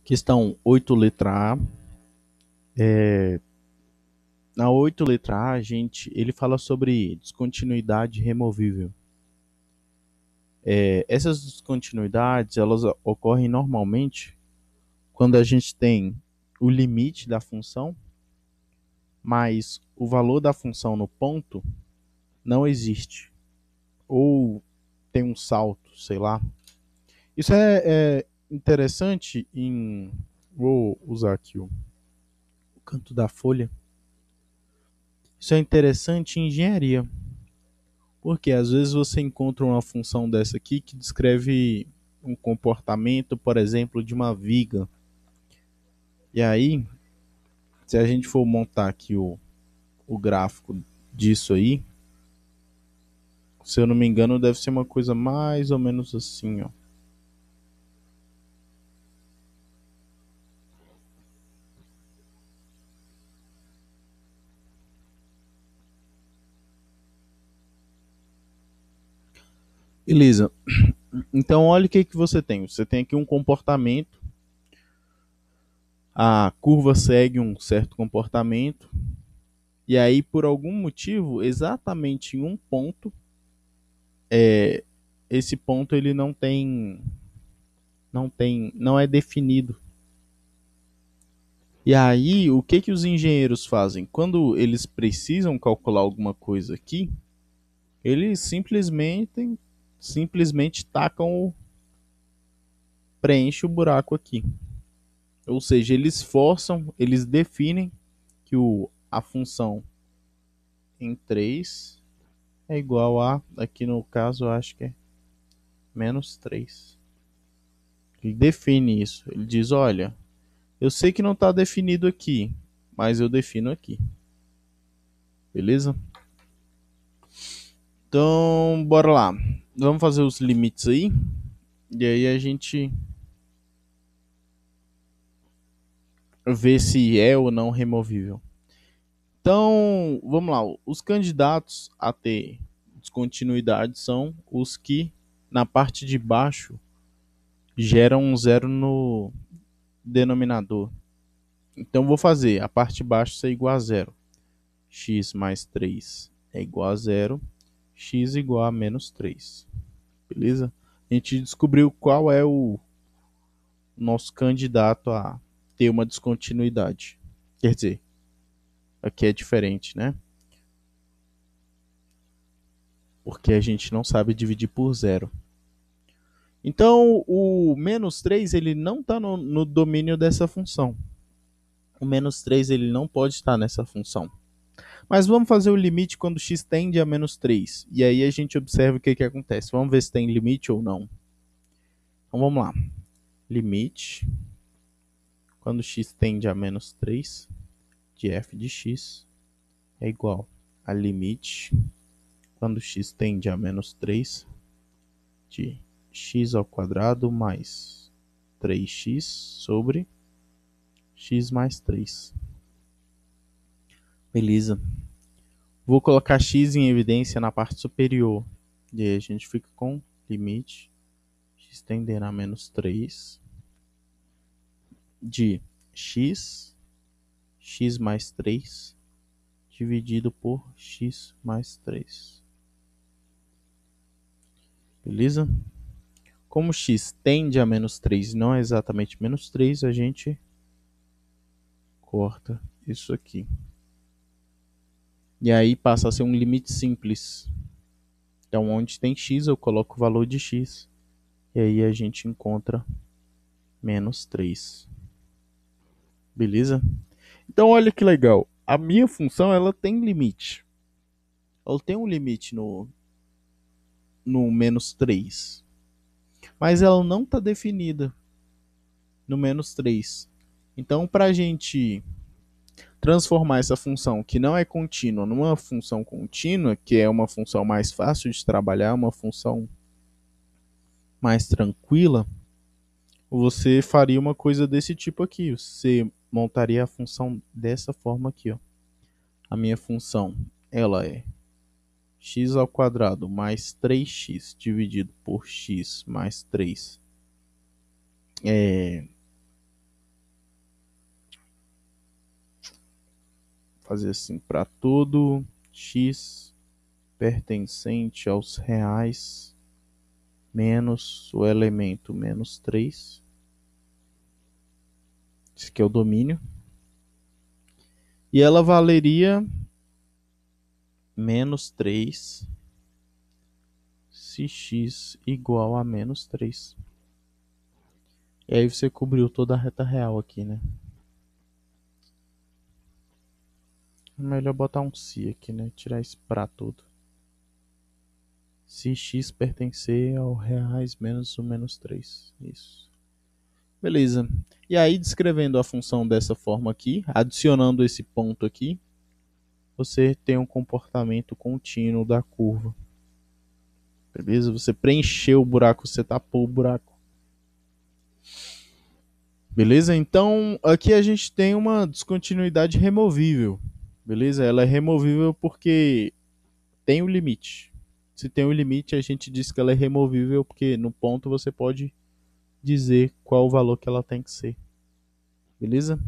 Questão 8, letra A. Na 8, letra A, ele fala sobre descontinuidade removível. Essas descontinuidades, elas ocorrem normalmente quando a gente tem o limite da função, mas o valor da função no ponto não existe. Ou tem um salto, sei lá. Isso é interessante em... Vou usar aqui o canto da folha. Isso é interessante em engenharia, porque às vezes você encontra uma função dessa aqui que descreve um comportamento, por exemplo, de uma viga. E aí, se a gente for montar aqui o gráfico disso aí, se eu não me engano, deve ser uma coisa mais ou menos assim, ó. Beleza. Então, olha o que, que você tem. Você tem aqui um comportamento. A curva segue um certo comportamento. E aí, por algum motivo, exatamente em um ponto, esse ponto ele não é definido. E aí, o que que os engenheiros fazem? Quando eles precisam calcular alguma coisa aqui, eles simplesmente preenchem o buraco aqui. Ou seja, eles definem que a função em 3 é igual a, aqui no caso eu acho que é menos 3. Ele define isso. Ele diz, olha, eu sei que não está definido aqui, mas eu defino aqui. Beleza? Então, bora lá. Vamos fazer os limites aí. E aí a gente vê se é ou não removível. Então, vamos lá. Os candidatos a ter descontinuidade são os que, na parte de baixo, geram um zero no denominador. Então, vou fazer a parte de baixo ser igual a zero. X mais 3 é igual a zero. X igual a menos 3. Beleza? A gente descobriu qual é o nosso candidato a ter uma descontinuidade. Quer dizer, aqui é diferente, né? Porque a gente não sabe dividir por zero. Então, o menos 3 ele não está no domínio dessa função. O menos 3 ele não pode estar nessa função. Mas vamos fazer o limite quando x tende a menos 3. E aí a gente observa o que acontece. Vamos ver se tem limite ou não. Então vamos lá. Limite quando x tende a menos 3 de f de x é igual a limite quando x tende a menos 3 de x ao quadrado mais 3x sobre x mais 3. Beleza. Vou colocar x em evidência na parte superior. E aí a gente fica com limite x tendendo a menos 3 de x mais 3 dividido por x mais 3. Beleza? Como x tende a menos 3 não é exatamente menos 3, a gente corta isso aqui. E aí passa a ser um limite simples. Então, onde tem x, eu coloco o valor de x. E aí a gente encontra menos 3. Beleza? Então, olha que legal. A minha função, ela tem limite. Ela tem um limite no menos 3. Mas ela não está definida no menos 3. Então, para a gente transformar essa função que não é contínua numa função contínua, que é uma função mais fácil de trabalhar, uma função mais tranquila, você faria uma coisa desse tipo aqui. Você montaria a função dessa forma aqui, ó. A minha função, ela é x ao quadrado mais 3x dividido por x mais 3 fazer assim, para todo x pertencente aos reais menos o elemento menos 3. Esse aqui é o domínio. E ela valeria menos 3 se x igual a menos 3. E aí você cobriu toda a reta real aqui, né? É melhor botar um se aqui, né? Tirar esse pra tudo. Se x pertencer ao reais menos o menos 3. Isso. Beleza. E aí, descrevendo a função dessa forma aqui, adicionando esse ponto aqui, você tem um comportamento contínuo da curva. Beleza? Você preencheu o buraco, você tapou o buraco. Beleza? Então, aqui a gente tem uma descontinuidade removível. Beleza? Ela é removível porque tem o limite. Se tem um limite, a gente diz que ela é removível porque no ponto você pode dizer qual o valor que ela tem que ser. Beleza?